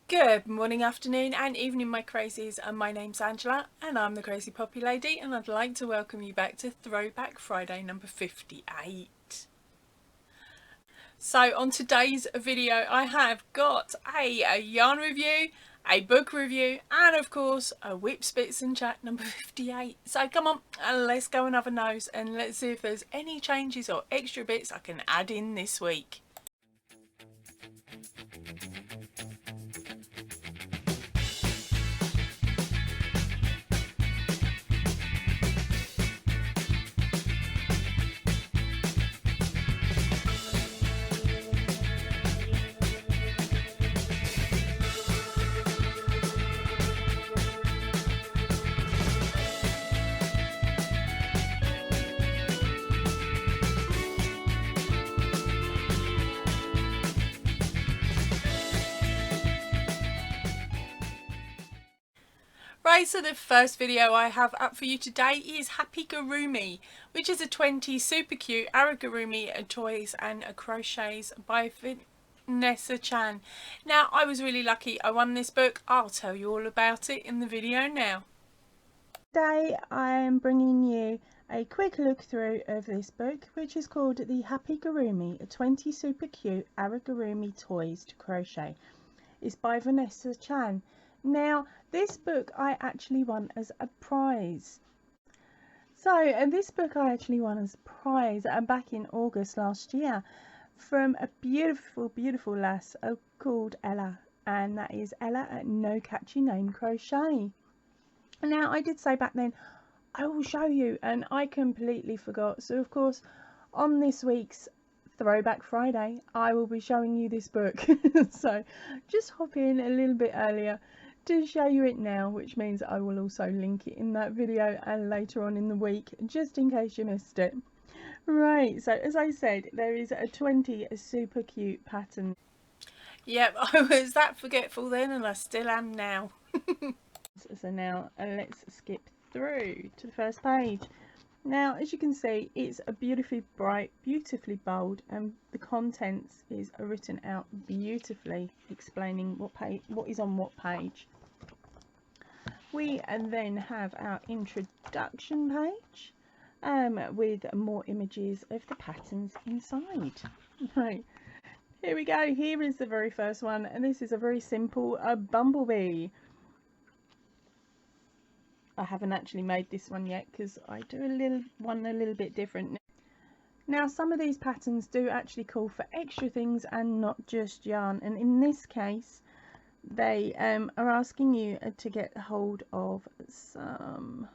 Good morning, afternoon and evening my crazies, and my name's Angela and I'm the Crazy Poppy Lady, and I'd like to welcome you back to Throwback Friday number 58. So on today's video I have got a yarn review, a book review and of course a Whip Spits and Chat number 58. So come on and let's go and have a nose and let's see if there's any changes or extra bits I can add in this week. Right, so the first video I have up for you today is Happy Gurumi, which is a 20 super cute amigurumi toys and crochets by Vanessa Chan. Now, I was really lucky I won this book. I'll tell you all about it in the video now. Today I am bringing you a quick look through of this book, which is called the Happy Gurumi, a 20 super cute amigurumi toys to crochet. It's by Vanessa Chan. Now, this book I actually won as a prize. And this book I actually won as a prize back in August last year from a beautiful lass called Ella, and that is Ella at No Catchy Name Crochet. Now, I did say back then I will show you, and I completely forgot. So of course on this week's Throwback Friday I will be showing you this book. So just hop in a little bit earlier to show you it now, which means I will also link it in that video and later on in the week, just in case you missed it. Right, so as I said, there is a 20 super cute pattern. Yep, I was that forgetful then and I still am now. So now let's skip through to the first page. Now, as you can see, it's a beautifully bright, beautifully bold, and the contents is written out beautifully, explaining what is on what page. We then have our introduction page with more images of the patterns inside. Right, here we go. Here is the very first one, and this is a very simple bumblebee. I haven't actually made this one yet because I do a little bit different. Now, some of these patterns do actually call for extra things and not just yarn, and in this case they are asking you to get hold of some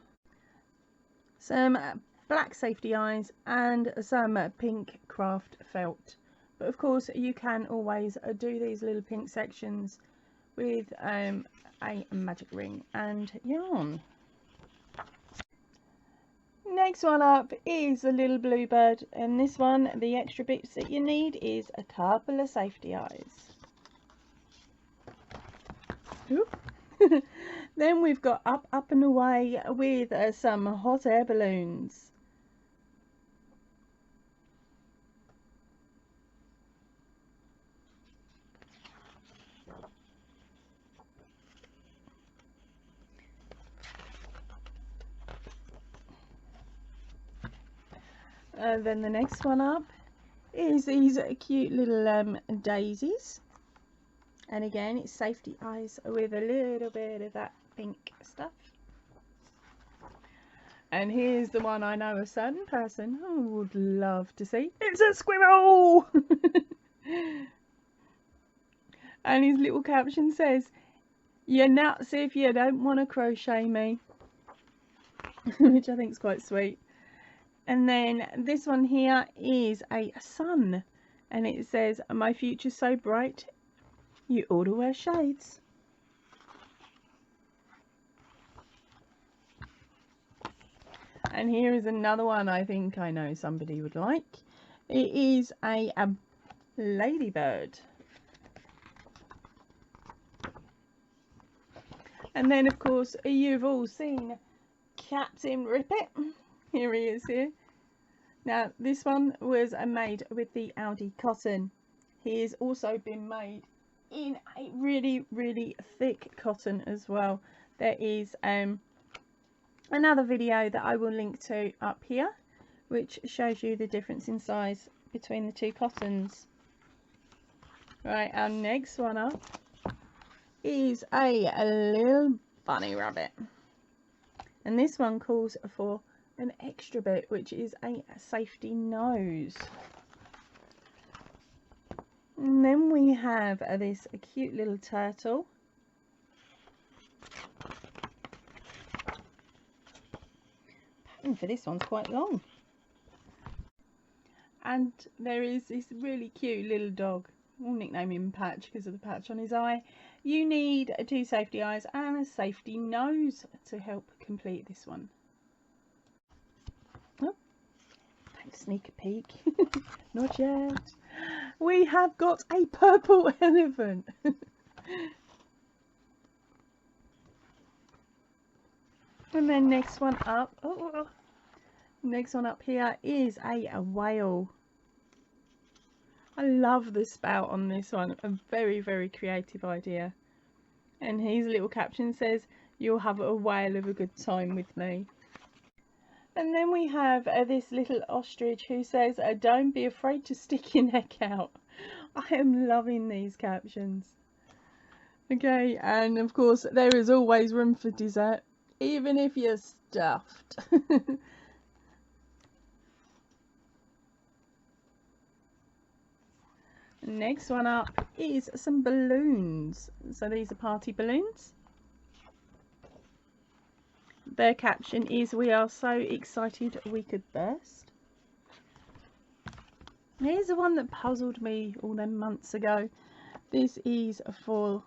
black safety eyes and some pink craft felt. But of course you can always do these little pink sections with a magic ring and yarn. Next one up is a little bluebird, and this one, the extra bits that you need is a couple of safety eyes. Then we've got up and away with some hot air balloons. Then the next one up is these cute little daisies, and again it's safety eyes with a little bit of that pink stuff. And here's the one I know a certain person who would love to see. It's a squirrel! And his little caption says, "You're nuts if you don't want to crochet me," which I think is quite sweet. And then this one here is a sun, and it says, "My future's so bright, you ought to wear shades." And here is another one I think I know somebody would like. It is a ladybird. And then of course you've all seen Captain Rippet. Here he is here. Now this one was made with the Aldi cotton. He has also been made in a really thick cotton as well. There is another video that I will link to up here, which shows you the difference in size between the two cottons. Right, our next one up is a little bunny rabbit, and this one calls for an extra bit, which is a safety nose. And then we have this cute little turtle. Pattern for this one's quite long. And there is this really cute little dog. We'll nickname him Patch because of the patch on his eye. You need 2 safety eyes and a safety nose to help complete this one. Oh, don't sneak a peek. Not yet. We have got a purple elephant. And then next one up, next one up here is a whale. I love the spout on this one, a very creative idea. And his little caption says, "You'll have a whale of a good time with me." And then we have this little ostrich who says, "Don't be afraid to stick your neck out." I am loving these captions. Okay, and of course there is always room for dessert, even if you're stuffed. Next one up is some balloons. So these are party balloons. Their caption is, "We are so excited we could burst." Here's the one that puzzled me all them months ago. This is for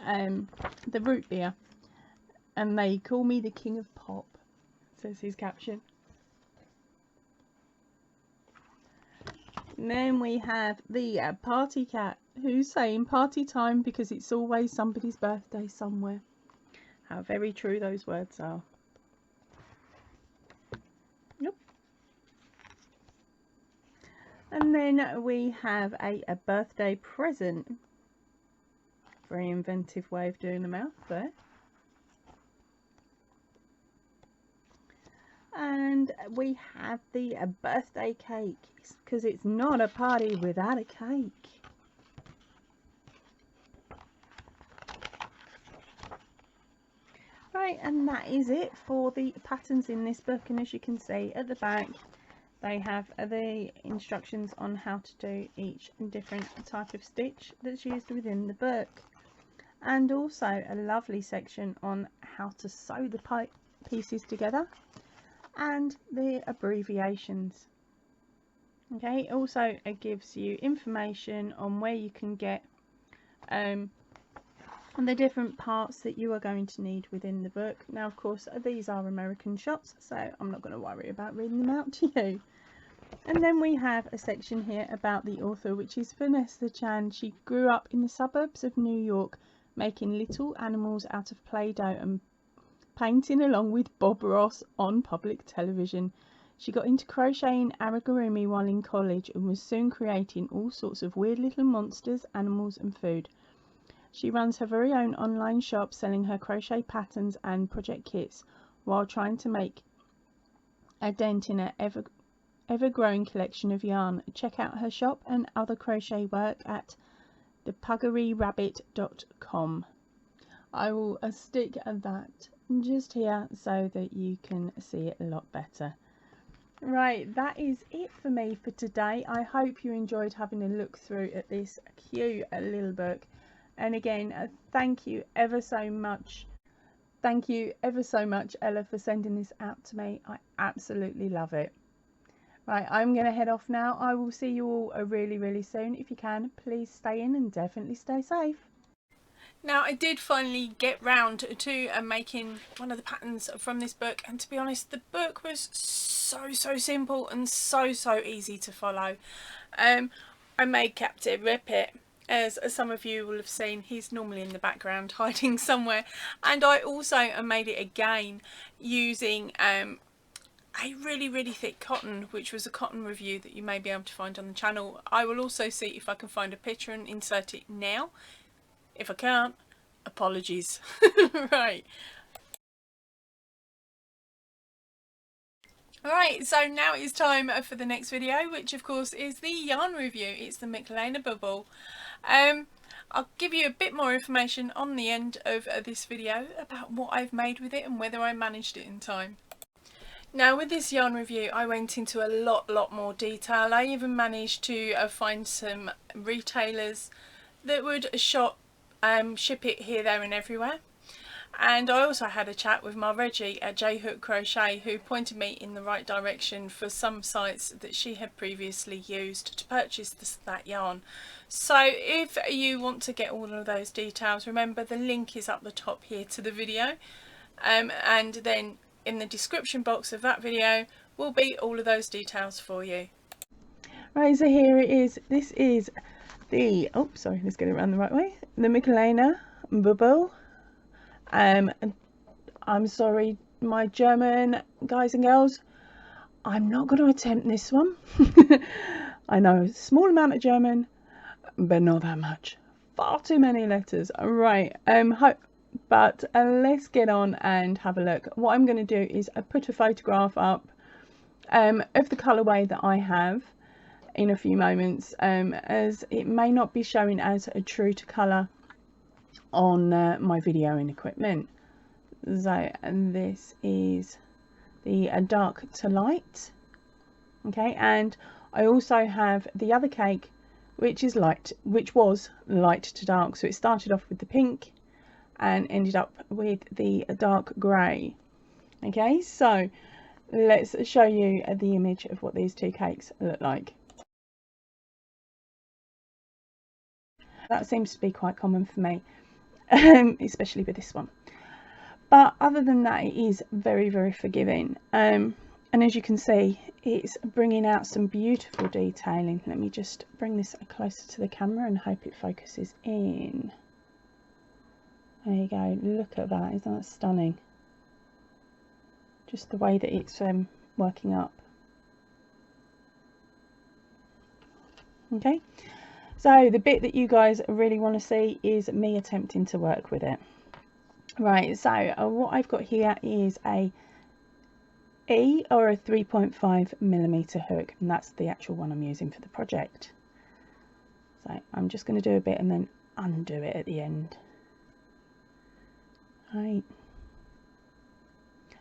the root beer, and they call me the king of pop, says his caption. And then we have the party cat, who's saying party time because it's always somebody's birthday somewhere. How very true those words are. Yep. And then we have a birthday present. Very inventive way of doing the mouth there. And we have the birthday cake, because it's not a party without a cake. Right, and that is it for the patterns in this book. And as you can see at the back, they have the instructions on how to do each different type of stitch that's used within the book, and also a lovely section on how to sew the pieces together and the abbreviations. Okay, also it gives you information on where you can get the different parts that you are going to need within the book. Now of course these are American shots, so I'm not going to worry about reading them out to you. And then we have a section here about the author, which is Vanessa Chan. She grew up in the suburbs of New York, making little animals out of Play-Doh and painting along with Bob Ross on public television. She got into crocheting amigurumi while in college and was soon creating all sorts of weird little monsters, animals and food. She runs her very own online shop selling her crochet patterns and project kits while trying to make a dent in her ever-growing collection of yarn. Check out her shop and other crochet work at thepuggeryrabbit.com. I will stick that just here so that you can see it a lot better. Right, that is it for me for today. I hope you enjoyed having a look through at this cute little book. And again, thank you ever so much. Thank you ever so much, Ella, for sending this out to me. I absolutely love it. Right, I'm going to head off now. I will see you all really soon. If you can, please stay in and definitely stay safe. Now I did finally get round to making one of the patterns from this book, and to be honest the book was so simple and so easy to follow. I made Captain Rippet, as some of you will have seen. He's normally in the background hiding somewhere, and I also made it again using a really thick cotton, which was a cotton review that you may be able to find on the channel. I will also see if I can find a picture and insert it now. If I can't, apologies. Right. Alright, so now it's time for the next video, which of course is the yarn review. It's the Michelena bubble. I'll give you a bit more information on the end of this video about what I've made with it and whether I managed it in time. Now with this yarn review I went into a lot more detail. I even managed to find some retailers that would ship it here, there and everywhere. And I also had a chat with my Reggie at J Hook Crochet, who pointed me in the right direction for some sites that she had previously used to purchase that yarn. So if you want to get all of those details, remember the link is up the top here to the video, and then in the description box of that video will be all of those details for you. Right, so here it is. This is the, oh sorry, let's get it around the right way, the Michelena bubble. I'm sorry my German guys and girls, I'm not going to attempt this one. I know, a small amount of German, but not that much. Far too many letters. Right, but let's get on and have a look. What I'm going to do is put a photograph up of the colourway that I have in a few moments, as it may not be showing as a true to colour on my video and equipment. So, and this is the dark to light, okay, and I also have the other cake which is light, which was light to dark. So it started off with the pink and ended up with the dark grey. Okay, so let's show you the image of what these two cakes look like. That seems to be quite common for me, especially with this one. But other than that, it is very forgiving, and as you can see, it's bringing out some beautiful detailing. Let me just bring this closer to the camera and hope it focuses in. There you go, look at that, isn't that stunning? Just the way that it's working up. Okay, so the bit that you guys really want to see is me attempting to work with it. Right, so what I've got here is a E or a 3.5mm hook, and that's the actual one I'm using for the project. So I'm just going to do a bit and then undo it at the end. Right,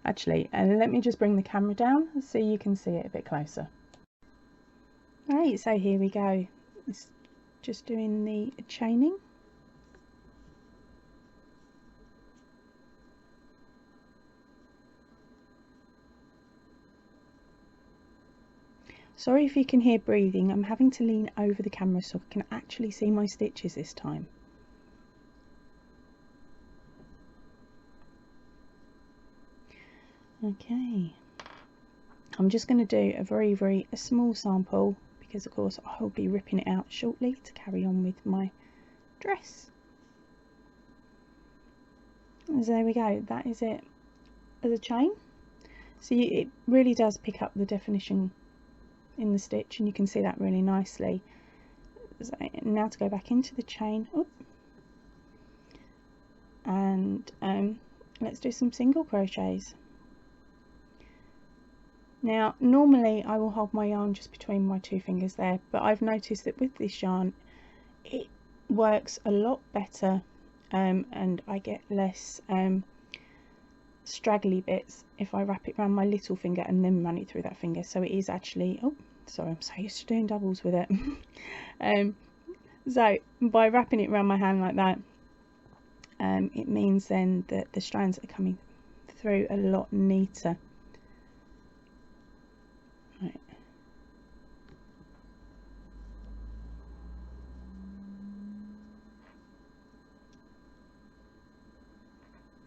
actually, let me just bring the camera down so you can see it a bit closer. Right, so here we go. It's just doing the chaining. Sorry if you can hear breathing, I'm having to lean over the camera so I can actually see my stitches this time. Okay, I'm just going to do a very small sample, because of course I'll be ripping it out shortly to carry on with my dress. So there we go, that is it as a chain. So it really does pick up the definition in the stitch, and you can see that really nicely. So now to go back into the chain, and let's do some single crochets. Now normally I will hold my yarn just between my two fingers there, but I've noticed that with this yarn it works a lot better, and I get less straggly bits if I wrap it around my little finger and then run it through that finger. So it is actually, oh sorry, I'm so used to doing doubles with it. So by wrapping it around my hand like that, it means then that the strands are coming through a lot neater. Right.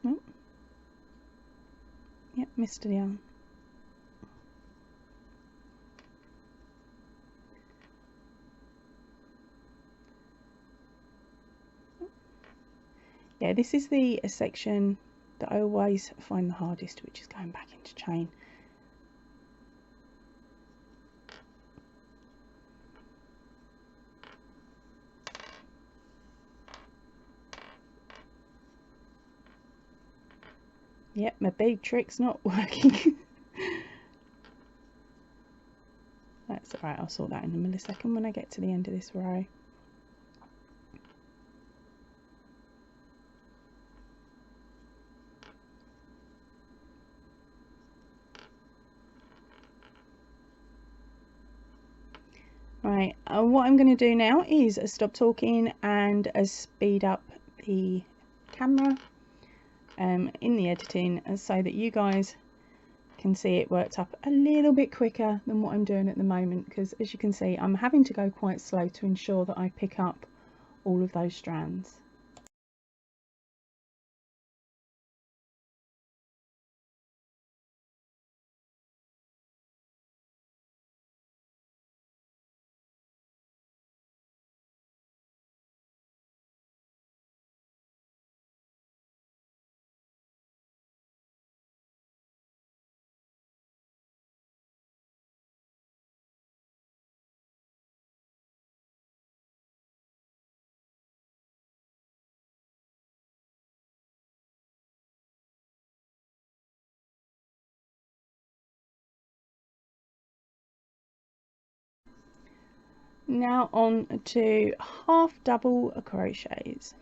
Oh. Yep, missed the yarn. Yeah, this is the section that I always find the hardest, which is going back into chain. Yep, my bead trick's not working. That's alright, I'll sort that in a millisecond when I get to the end of this row. Right, what I'm going to do now is stop talking and speed up the camera in the editing so that you guys can see it worked up a little bit quicker than what I'm doing at the moment, because as you can see I'm having to go quite slow to ensure that I pick up all of those strands. Now on to half double crochets.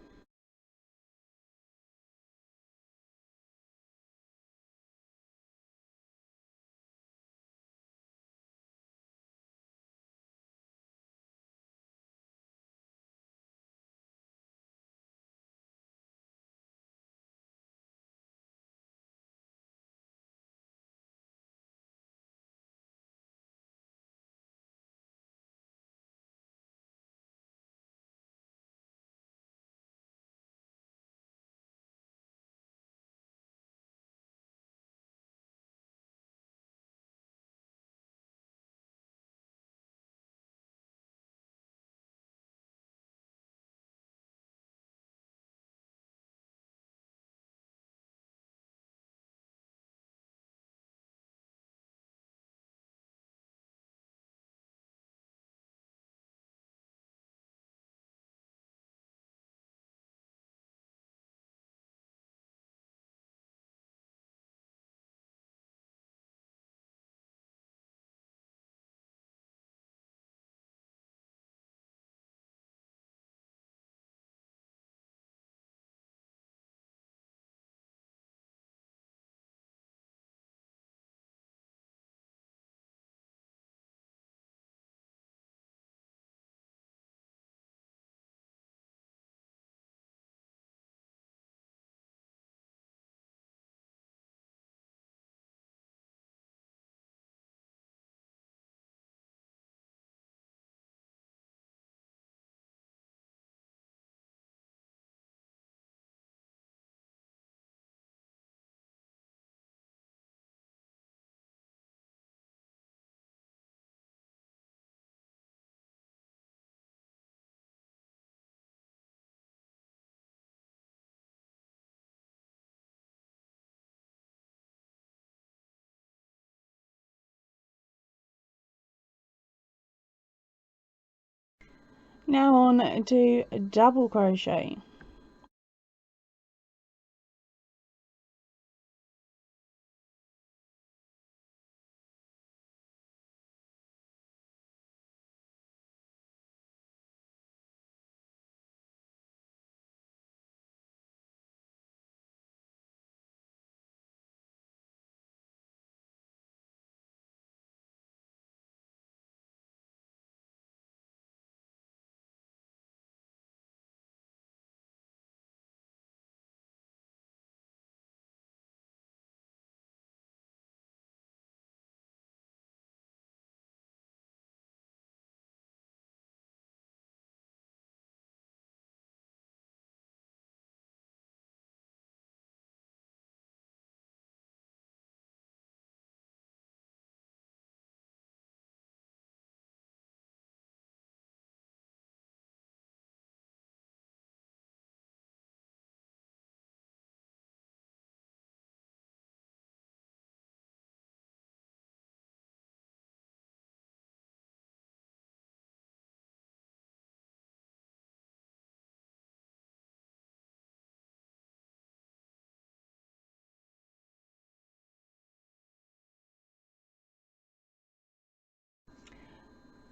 Now on to double crochet.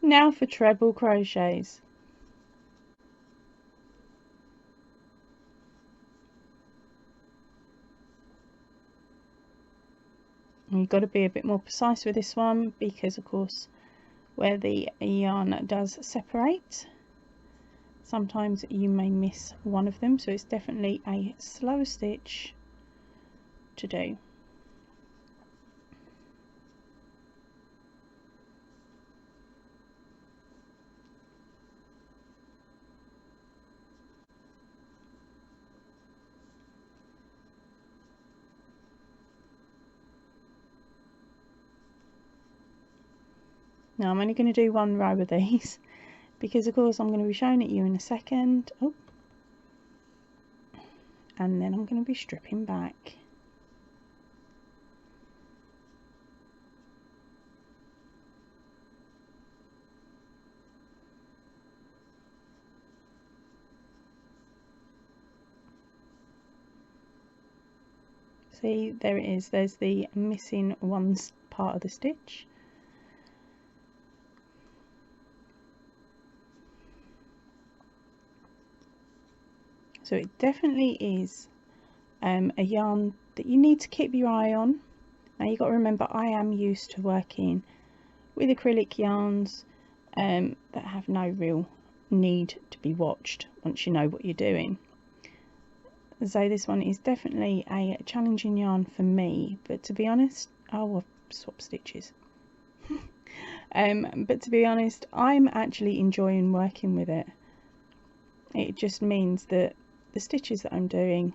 Now for treble crochets. You've got to be a bit more precise with this one because of course where the yarn does separate, sometimes you may miss one of them, so it's definitely a slower stitch to do. Now I'm only going to do one row of these because of course I'm going to be showing it you in a second. Oh, and then I'm going to be stripping back. See, there it is, there's the missing one part of the stitch. So it definitely is a yarn that you need to keep your eye on. Now you've got to remember I am used to working with acrylic yarns that have no real need to be watched once you know what you're doing. So this one is definitely a challenging yarn for me, but to be honest, I'll swap stitches. But to be honest, I'm actually enjoying working with it. It just means that the stitches that I'm doing,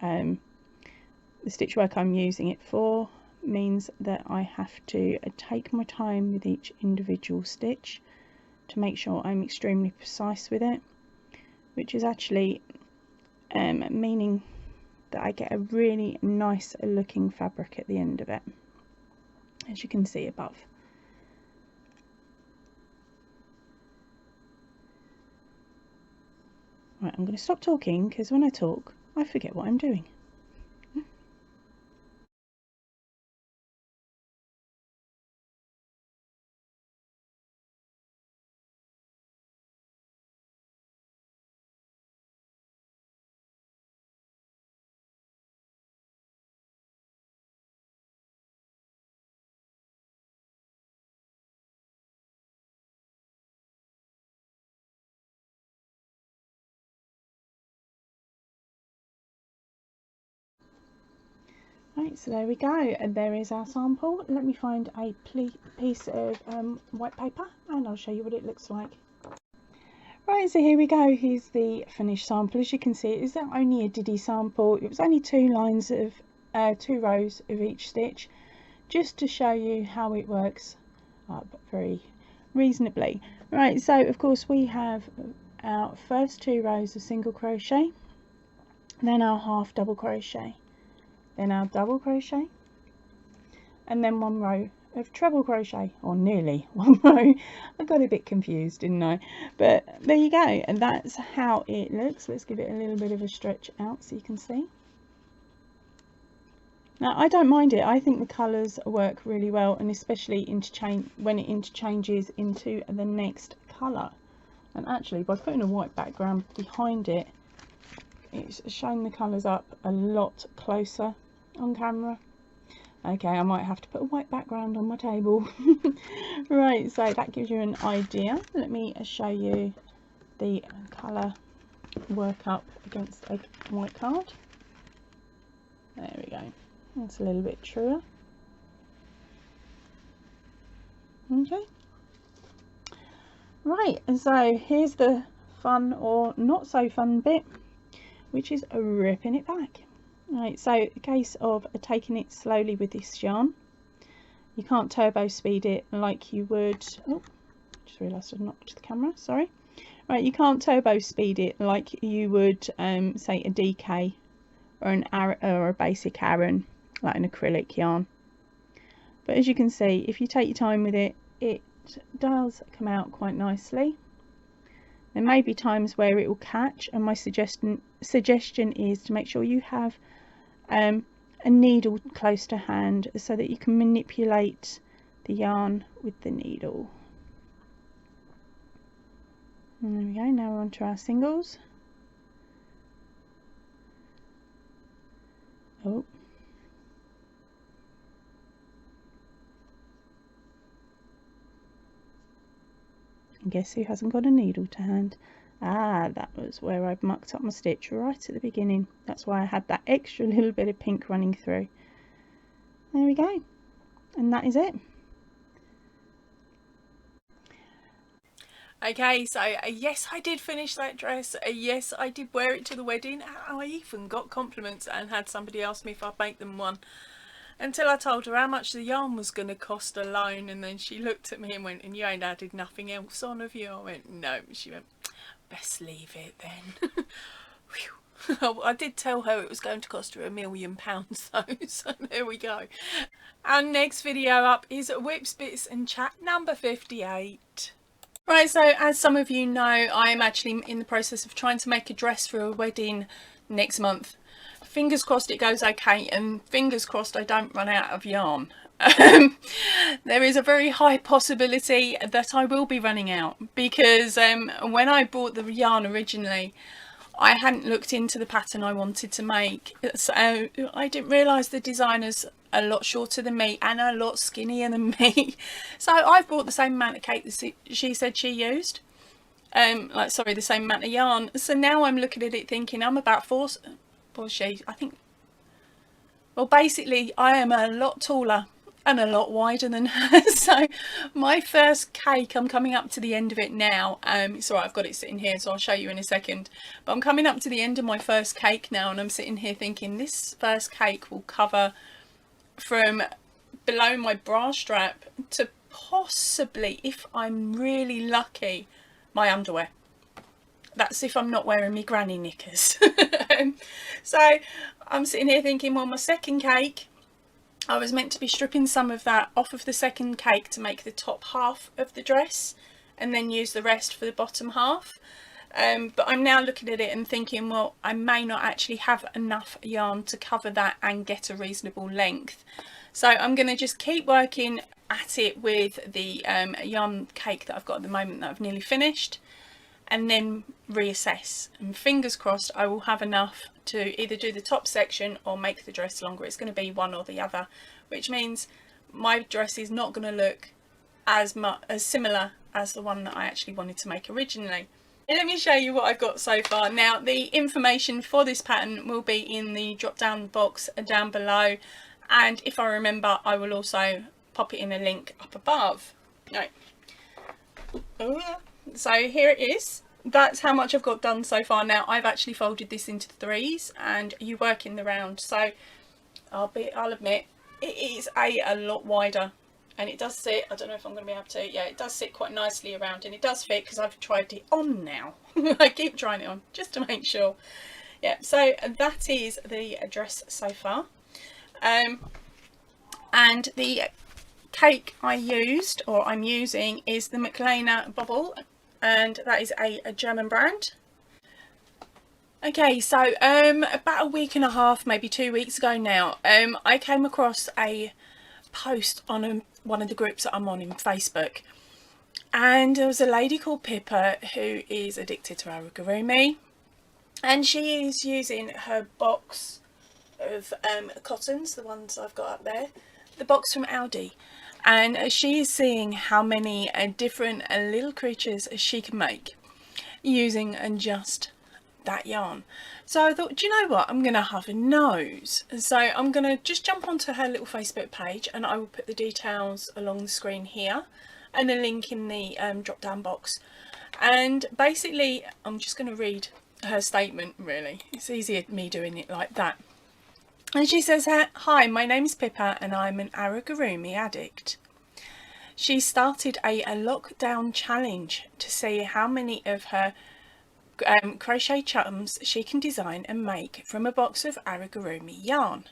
the stitch work I'm using it for, means that I have to take my time with each individual stitch to make sure I'm extremely precise with it, which is actually meaning that I get a really nice looking fabric at the end of it, as you can see above. Right, I'm going to stop talking because when I talk I forget what I'm doing. Right, so there we go, and there is our sample. Let me find a piece of white paper and I'll show you what it looks like. Right, so here we go, here's the finished sample. As you can see, it is only a diddy sample. It was only 2 lines of 2 rows of each stitch, just to show you how it works up very reasonably. Right, so of course we have our first 2 rows of single crochet, then our half double crochet, then our double crochet, and then 1 row of treble crochet, or nearly 1 row. I got a bit confused, didn't I? But there you go, and that's how it looks. Let's give it a little bit of a stretch out so you can see. Now I don't mind it, I think the colours work really well, and especially when it interchanges into the next colour. And actually by putting a white background behind it, it's showing the colours up a lot closer on camera. Okay, I might have to put a white background on my table. Right, so that gives you an idea. Let me show you the colour work up against a white card. There we go. That's a little bit truer. Okay. Right, and so here's the fun or not so fun bit, which is ripping it back. Right, so a case of taking it slowly with this yarn. You can't turbo speed it like you would. Oh, just realised I've knocked the camera. Sorry. Right, you can't turbo speed it like you would, say, a DK or a basic Aran, like an acrylic yarn. But as you can see, if you take your time with it, it does come out quite nicely. There may be times where it will catch, and my suggestion is to make sure you have a needle close to hand so that you can manipulate the yarn with the needle. And there we go, now we're on to our singles. Oh. And guess who hasn't got a needle to hand? Ah, that was where I mucked up my stitch right at the beginning. That's why I had that extra little bit of pink running through. There we go. And that is it. Okay, so yes, I did finish that dress. Yes, I did wear it to the wedding. I even got compliments and had somebody ask me if I'd make them one. Until I told her how much the yarn was going to cost alone, and then she looked at me and went, "And you ain't added nothing else on, have you?" I went, "No." She went, "Best leave it then." I did tell her it was going to cost her £1 million though, so there we go. Our next video up is Whips, Bits and Chat number 58. Right, so as some of you know, I'm actually in the process of trying to make a dress for a wedding next month. Fingers crossed it goes okay, and fingers crossed I don't run out of yarn. There is a very high possibility that I will be running out, because when I bought the yarn originally, I hadn't looked into the pattern I wanted to make, so I didn't realise the designer's a lot shorter than me and a lot skinnier than me. So I've bought the same amount of cake that she said she used, the same amount of yarn. So now I'm looking at it thinking I'm about basically I am a lot taller and a lot wider than her. So my first cake, I'm coming up to the end of it now. It's alright, I've got it sitting here, so I'll show you in a second, but I'm coming up to the end of my first cake now, and I'm sitting here thinking this first cake will cover from below my bra strap to possibly, if I'm really lucky, my underwear. That's if I'm not wearing my granny knickers. So I'm sitting here thinking, well, my second cake, I was meant to be stripping some of that off of the second cake to make the top half of the dress, and then use the rest for the bottom half. But I'm now looking at it and thinking, well, I may not actually have enough yarn to cover that and get a reasonable length. So I'm going to just keep working at it with the yarn cake that I've got at the moment that I've nearly finished, and then reassess. And fingers crossed I will have enough to either do the top section or make the dress longer. It's going to be one or the other, which means my dress is not going to look as similar as the one that I actually wanted to make originally. Let me show you what I've got so far. Now, the information for this pattern will be in the drop down box down below, and if I remember, I will also pop it in a link up above. Right. So here it is. That's how much I've got done so far. Now, I've actually folded this into threes, and you work in the round, so I'll admit it is a lot wider. And it does sit, I don't know if I'm going to be able to, yeah, it does sit quite nicely around, and it does fit because I've tried it on now. I keep trying it on just to make sure. Yeah, so that is the dress so far. And the cake I used, or I'm using, is the McLeana Bubble, and that is a German brand. Okay, so about a week and a half, maybe 2 weeks ago now, I came across a post on one of the groups that I'm on in Facebook, and there was a lady called Pippa who is addicted to amigurumi, and she is using her box of cottons, the ones I've got up there, the box from Aldi, and she is seeing how many different little creatures she can make using just that yarn. So I thought, do you know what, I'm gonna have a nose. So I'm gonna just jump onto her little Facebook page, and I will put the details along the screen here and a link in the drop down box. And basically I'm just going to read her statement. Really, it's easier me doing it like that. And she says, "Hi, my name is Pippa and I'm an amigurumi addict." She started a lockdown challenge to see how many of her crochet chums she can design and make from a box of amigurumi yarn.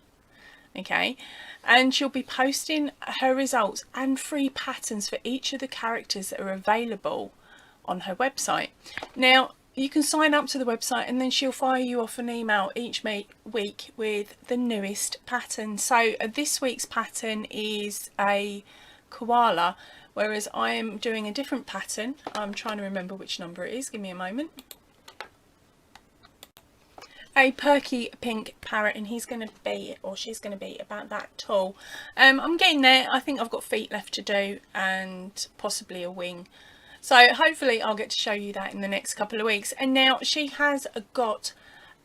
Okay, and she'll be posting her results and free patterns for each of the characters that are available on her website. Now, you can sign up to the website, and then she'll fire you off an email each week with the newest pattern. So this week's pattern is a koala, whereas I am doing a different pattern. I'm trying to remember which number it is, give me a moment. A perky pink parrot, and he's going to be, or she's going to be, about that tall. I'm getting there. I think I've got feet left to do and possibly a wing. So hopefully I'll get to show you that in the next couple of weeks. And now she has got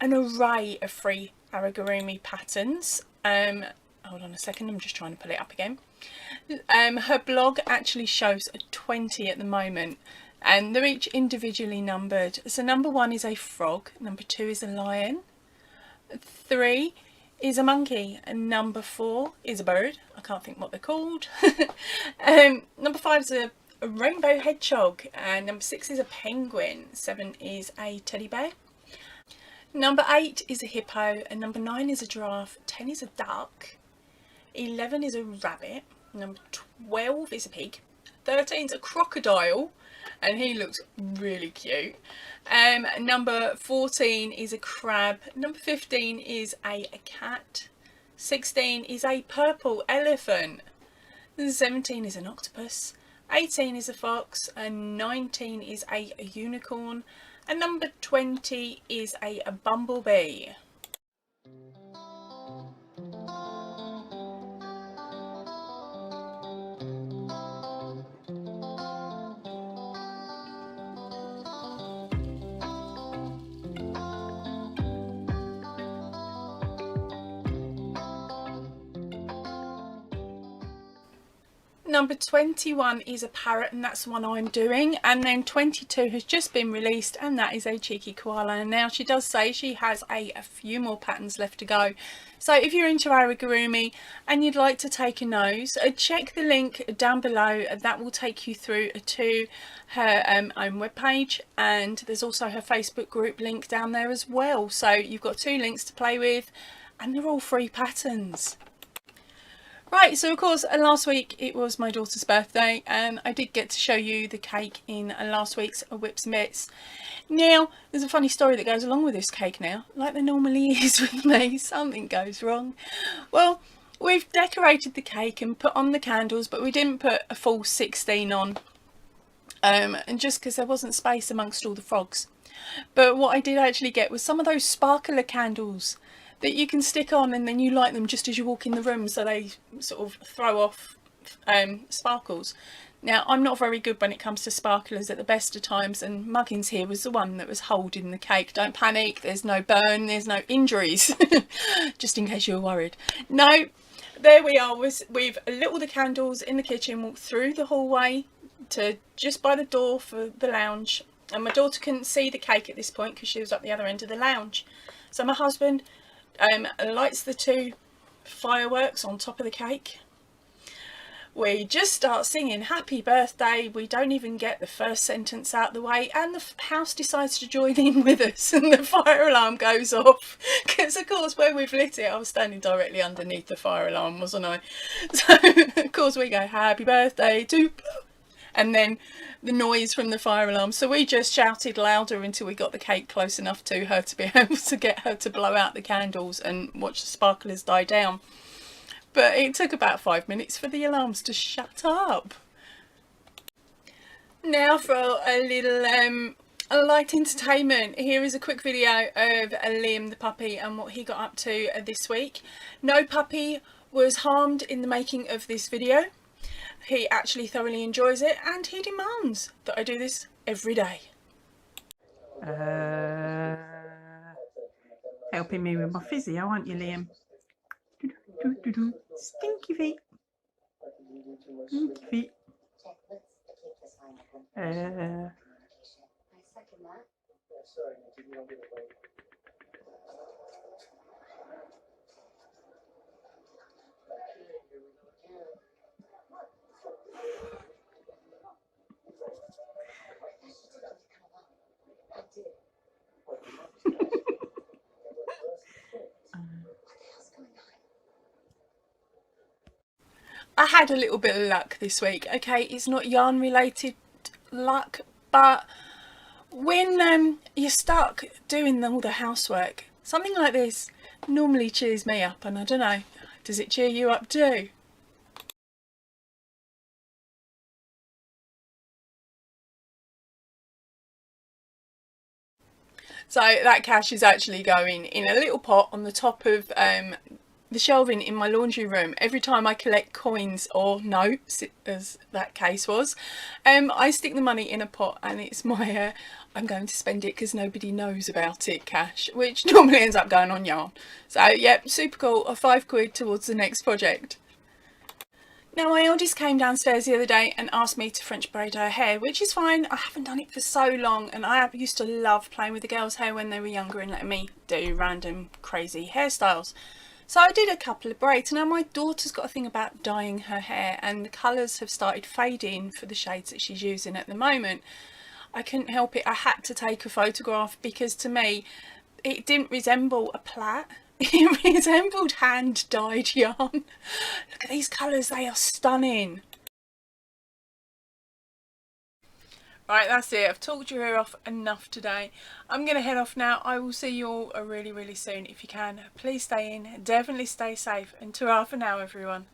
an array of free amigurumi patterns. Hold on a second, I'm just trying to pull it up again. Her blog actually shows 20 at the moment, and they're each individually numbered. So number 1 is a frog, number 2 is a lion, 3 is a monkey, and number 4 is a bird. I can't think what they're called. Number 5 is a rainbow hedgehog, and number 6 is a penguin, 7 is a teddy bear, number 8 is a hippo, and number 9 is a giraffe, 10 is a duck, 11 is a rabbit, number 12 is a pig, 13 is a crocodile, and he looks really cute. Number 14 is a crab, number 15 is a cat, 16 is a purple elephant, 17 is an octopus, 18 is a fox, and 19 is a unicorn, and number 20 is a bumblebee. Number 21 is a parrot, and that's the one I'm doing, and then 22 has just been released, and that is a cheeky koala. And now she does say she has a few more patterns left to go. So if you're into amigurumi and you'd like to take a nose, check the link down below. That will take you through to her own webpage, and there's also her Facebook group link down there as well. So you've got 2 links to play with, and they're all free patterns. Right, so of course last week it was my daughter's birthday, and I did get to show you the cake in last week's Whips and Bits. Now, there's a funny story that goes along with this cake now, like there normally is with me. Something goes wrong. Well, we've decorated the cake and put on the candles, but we didn't put a full 16 on, and just because there wasn't space amongst all the frogs. But what I did actually get was some of those sparkler candles that you can stick on, and then you light them just as you walk in the room, so they sort of throw off sparkles. Now, I'm not very good when it comes to sparklers at the best of times, and Muggins here was the one that was holding the cake. Don't panic, there's no burn, there's no injuries, just in case you were worried. No, there we are. We've lit all the candles in the kitchen, walked through the hallway to just by the door for the lounge, and my daughter couldn't see the cake at this point because she was up the other end of the lounge. So my husband lights the 2 fireworks on top of the cake. We just start singing happy birthday. We don't even get the first sentence out the way, and the house decides to join in with us, and the fire alarm goes off, because of course where we've lit it, I was standing directly underneath the fire alarm, wasn't I? So of course we go happy birthday to, and then the noise from the fire alarm. So we just shouted louder until we got the cake close enough to her to be able to get her to blow out the candles and watch the sparklers die down. But it took about 5 minutes for the alarms to shut up. Now for a little light entertainment. Here is a quick video of Liam the puppy and what he got up to this week. No puppy was harmed in the making of this video. He actually thoroughly enjoys it, and he demands that I do this every day. Helping me with my physio, aren't you, Liam? Stinky feet. Stinky feet. I had a little bit of luck this week. Okay, it's not yarn related luck, but when you're stuck doing all the housework, something like this normally cheers me up, and I don't know, does it cheer you up too? So that cash is actually going in a little pot on the top of the shelving in my laundry room. Every time I collect coins or notes, as that case was, I stick the money in a pot, and it's my I'm going to spend it because nobody knows about it cash, which normally ends up going on yarn. So yep, super cool. A £5 towards the next project. Now my eldest came downstairs the other day and asked me to French braid her hair, which is fine. I haven't done it for so long, and I used to love playing with the girls' hair when they were younger and letting me do random crazy hairstyles. So I did a couple of braids. Now my daughter's got a thing about dyeing her hair, and the colours have started fading for the shades that she's using at the moment. I couldn't help it. I had to take a photograph because to me it didn't resemble a plait. It resembled hand dyed yarn. Look at these colours, they are stunning. Right, that's it. I've talked your ear off enough today. I'm going to head off now. I will see you all really soon. If you can, please stay in. Definitely stay safe. And ta-ra for now, everyone.